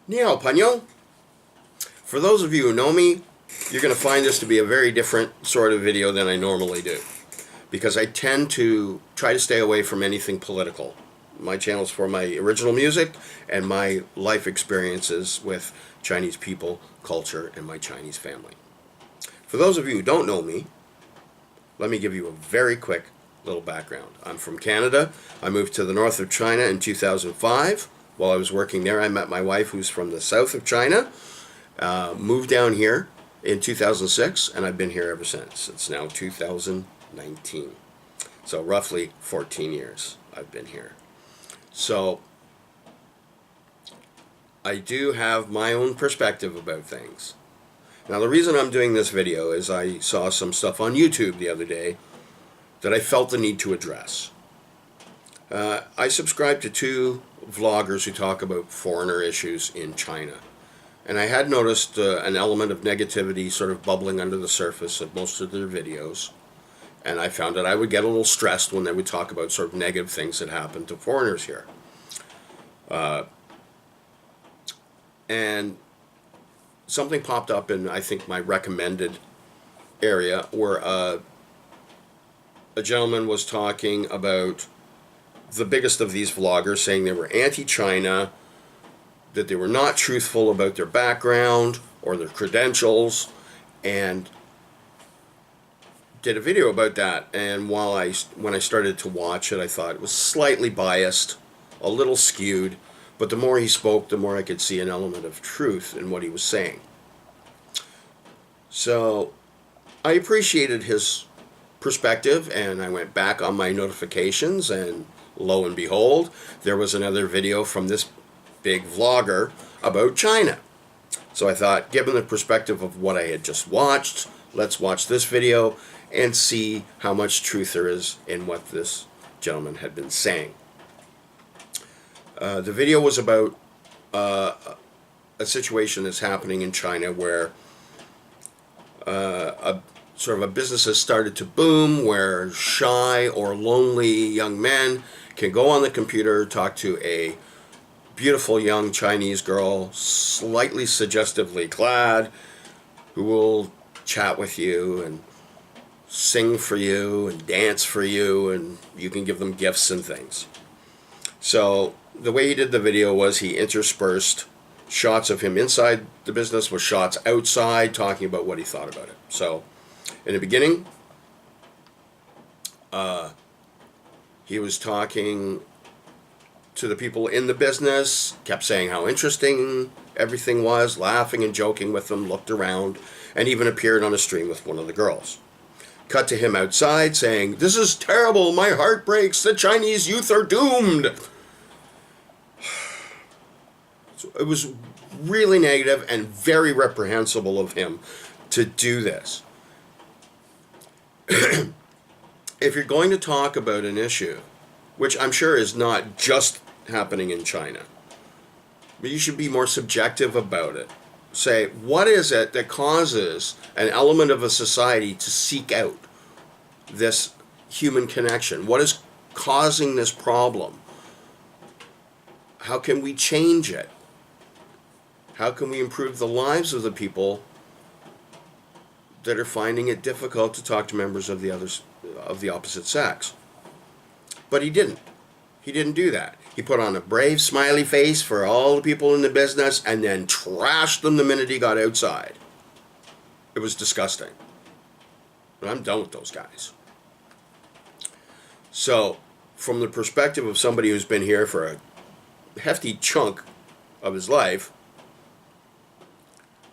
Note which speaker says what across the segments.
Speaker 1: Ni hao, Panyo. For those of you who know me, you're going to find this to be a very different sort of video than I normally do, because I tend to try to stay away from anything political. My channel's for my original music and my life experiences with Chinese people, culture, and my Chinese family. For those of you who don't know me, let me give you a very quick little background. I'm from Canada. I moved to the north of China in 2005. While I was working there, I met my wife, who's from the south of China. Moved down here in 2006, and I've been here ever since. It's now 2019. So roughly 14 years I've been here. So I do have my own perspective about things. Now, the reason I'm doing this video is I saw some stuff on YouTube the other day that I felt the need to address. I subscribe to two vloggers who talk about foreigner issues in China. And I had noticed an element of negativity sort of bubbling under the surface of most of their videos. And I found that I would get a little stressed when they would talk about sort of negative things that happen to foreigners here. And something popped up in, I think, my recommended area where a gentleman was talking about the biggest of these vloggers, saying they were anti-China, that they were not truthful about their background or their credentials, and did a video about that. And when I started to watch it, I thought it was slightly biased, a little skewed, but the more he spoke, the more I could see an element of truth in what he was saying. So I appreciated his perspective, and I went back on my notifications, and lo and behold, there was another video from this big vlogger about China. So I thought, given the perspective of what I had just watched, let's watch this video and see how much truth there is in what this gentleman had been saying. The video was about a situation that's happening in China where a business has started to boom, where shy or lonely young men can go on the computer, talk to a beautiful young Chinese girl, slightly suggestively clad, who will chat with you and sing for you and dance for you, and you can give them gifts and things. So the way he did the video was he interspersed shots of him inside the business with shots outside, talking about what he thought about it. So in the beginning, he was talking to the people in the business, kept saying how interesting everything was, laughing and joking with them, looked around, and even appeared on a stream with one of the girls. Cut to him outside saying, "This is terrible, my heart breaks, the Chinese youth are doomed." So it was really negative and very reprehensible of him to do this. If you're going to talk about an issue, which I'm sure is not just happening in China, but you should be more subjective about it. Say, what is it that causes an element of a society to seek out this human connection? What is causing this problem? How can we change it? How can we improve the lives of the people that are finding it difficult to talk to members of the opposite sex? But he didn't. He didn't do that. He put on a brave smiley face for all the people in the business and then trashed them the minute he got outside. It was disgusting. But I'm done with those guys. So, from the perspective of somebody who's been here for a hefty chunk of his life,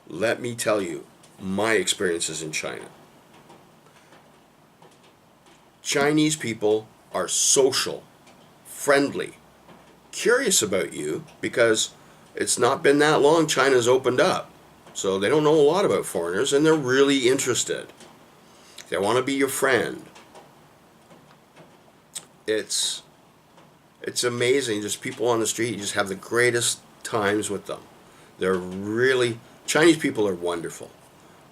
Speaker 1: let me tell you my experiences in China. Chinese people are social, friendly, curious about you, because it's not been that long China's opened up. So they don't know a lot about foreigners, and they're really interested. They want to be your friend. It's amazing. Just people on the street, you just have the greatest times with them. Chinese people are wonderful.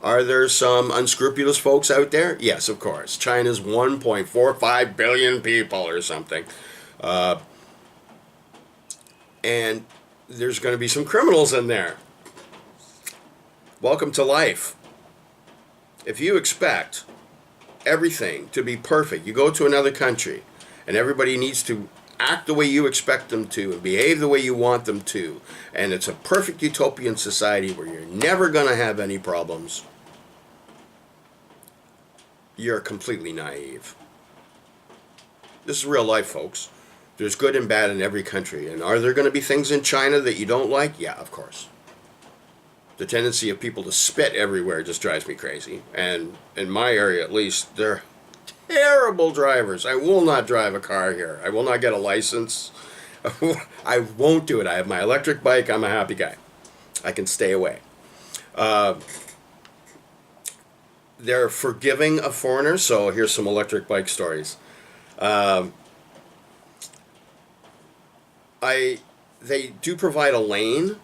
Speaker 1: Are there some unscrupulous folks out there? Yes, of course. China's 1.45 billion people or something. And there's going to be some criminals in there. Welcome to life. If you expect everything to be perfect, you go to another country and everybody needs to act the way you expect them to and behave the way you want them to, and it's a perfect utopian society where you're never going to have any problems, you're completely naive. This is real life, folks. There's good and bad in every country. And are there going to be things in China that you don't like? Yeah, of course. The tendency of people to spit everywhere just drives me crazy. And in my area, at least, they're terrible drivers. I will not drive a car here. I will not get a license. I won't do it. I have my electric bike. I'm a happy guy. I can stay away. They're forgiving of foreigners. So here's some electric bike stories. They do provide a lane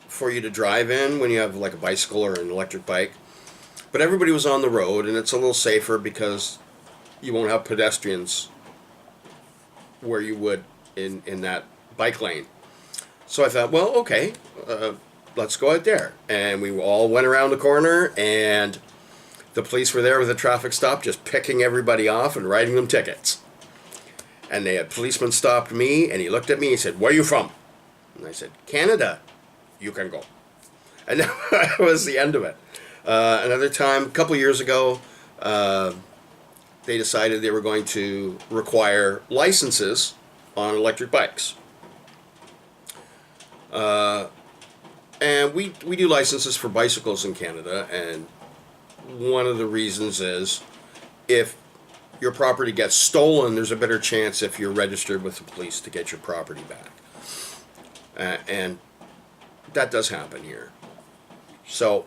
Speaker 1: for you to drive in when you have like a bicycle or an electric bike, but everybody was on the road, and it's a little safer because you won't have pedestrians where you would in that bike lane. So I thought, well, okay, let's go out there. And we all went around the corner, and the police were there with a traffic stop, just picking everybody off and writing them tickets. And a policeman stopped me, and he looked at me, and he said, "Where are you from?" And I said, "Canada. You can go." And that was the end of it. Another time, a couple years ago, they decided they were going to require licenses on electric bikes. And we do licenses for bicycles in Canada, and one of the reasons is if your property gets stolen, there's a better chance if you're registered with the police to get your property back. And that does happen here. So,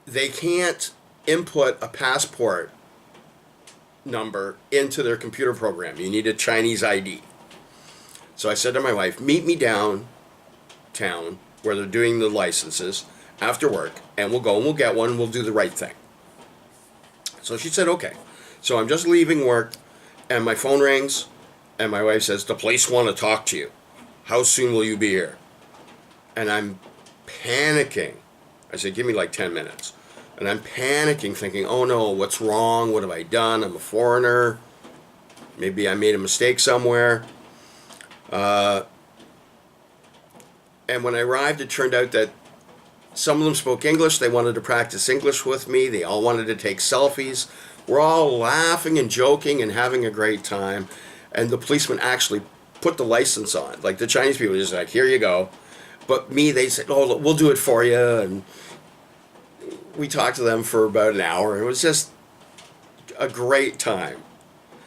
Speaker 1: they can't input a passport number into their computer program. You need a Chinese ID. So I said to my wife, meet me downtown where they're doing the licenses after work, and we'll go and we'll get one and we'll do the right thing. So she said, okay. So I'm just leaving work, and my phone rings, and my wife says, "The police want to talk to you. How soon will you be here?" And I'm panicking. I said, "Give me like 10 minutes. And I'm panicking, thinking, oh no, what's wrong? What have I done? I'm a foreigner. Maybe I made a mistake somewhere. And when I arrived, it turned out that some of them spoke English. They wanted to practice English with me. They all wanted to take selfies. We're all laughing and joking and having a great time. And the policeman actually put the license on. Like the Chinese people just like, here you go. But me, they said, oh, look, we'll do it for you. And we talked to them for about an hour. It was just a great time.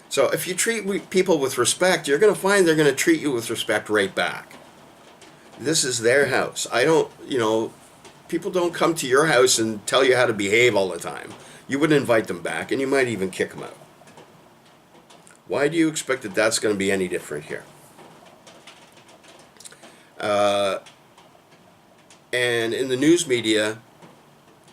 Speaker 1: So if you treat people with respect, you're going to find they're going to treat you with respect right back. This is their house. People don't come to your house and tell you how to behave all the time. You would invite them back, and you might even kick them out. Why do you expect that that's going to be any different here? And in the news media,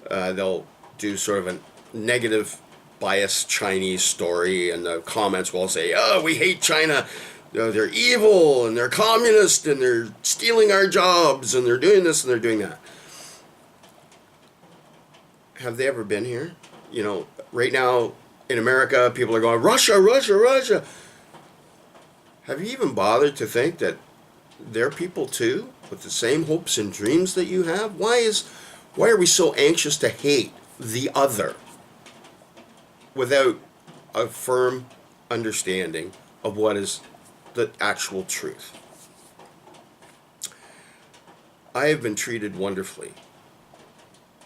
Speaker 1: they'll do sort of a negative biased Chinese story, and the comments will say, oh, we hate China. They're evil, and they're communist, and they're stealing our jobs, and they're doing this, and they're doing that. Have they ever been here? Right now in America, people are going, Russia, Russia, Russia. Have you even bothered to think that they're people too, with the same hopes and dreams that you have? Why are we so anxious to hate the other without a firm understanding of what is the actual truth? I have been treated wonderfully,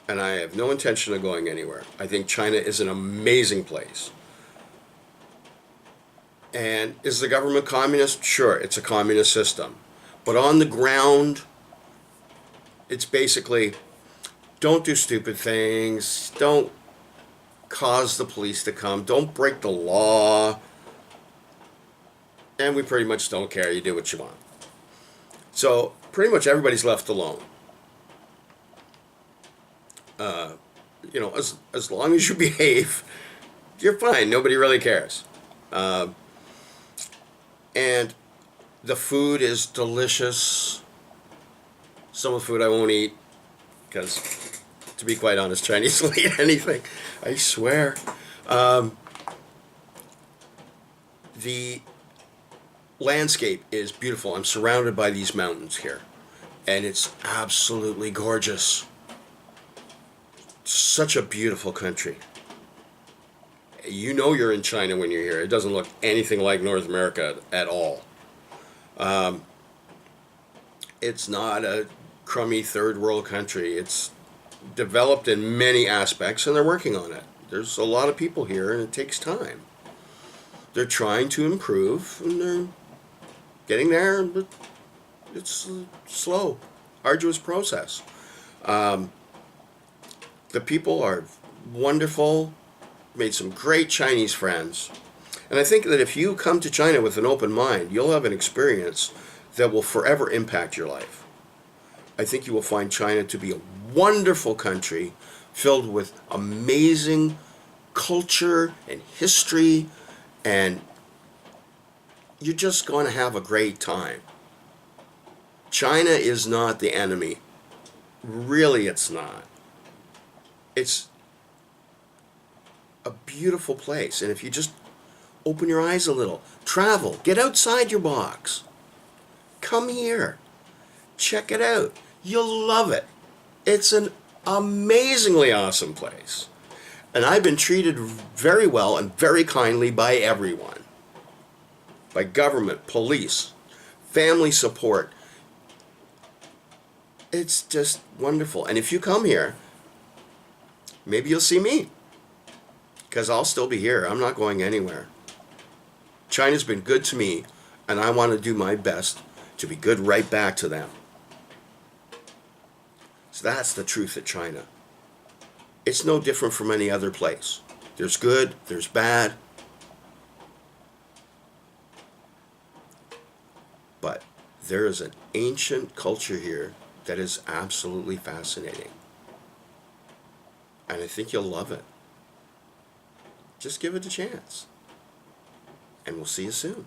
Speaker 1: and I have no intention of going anywhere. I think China is an amazing place. And is the government communist? Sure, it's a communist system. But on the ground, it's basically, don't do stupid things, don't cause the police to come, don't break the law, and we pretty much don't care, you do what you want. So pretty much everybody's left alone. As long as you behave, you're fine. Nobody really cares. And the food is delicious. Some of the food I won't eat because, to be quite honest, Chinese will eat anything. I swear. The landscape is beautiful. I'm surrounded by these mountains here, and it's absolutely gorgeous. Such a beautiful country. You know you're in China when you're here. It doesn't look anything like North America at all. It's not a crummy third world country. It's developed in many aspects, and they're working on it. There's a lot of people here, and it takes time. They're trying to improve, and they're getting there, but it's slow, arduous process. The people are wonderful, made some great Chinese friends, and I think that if you come to China with an open mind, you'll have an experience that will forever impact your life. I think you will find China to be a wonderful country filled with amazing culture and history, and you're just going to have a great time. China is not the enemy. Really, it's not. It's a beautiful place, and if you just open your eyes a little, travel, get outside your box, come here, check it out. You'll love it. It's an amazingly awesome place. And I've been treated very well and very kindly by everyone. By government, police, family support. It's just wonderful. And if you come here, maybe you'll see me. Because I'll still be here. I'm not going anywhere. China's been good to me, and I want to do my best to be good right back to them. So that's the truth of China. It's no different from any other place. There's good, there's bad. But there is an ancient culture here that is absolutely fascinating. And I think you'll love it. Just give it a chance. And we'll see you soon.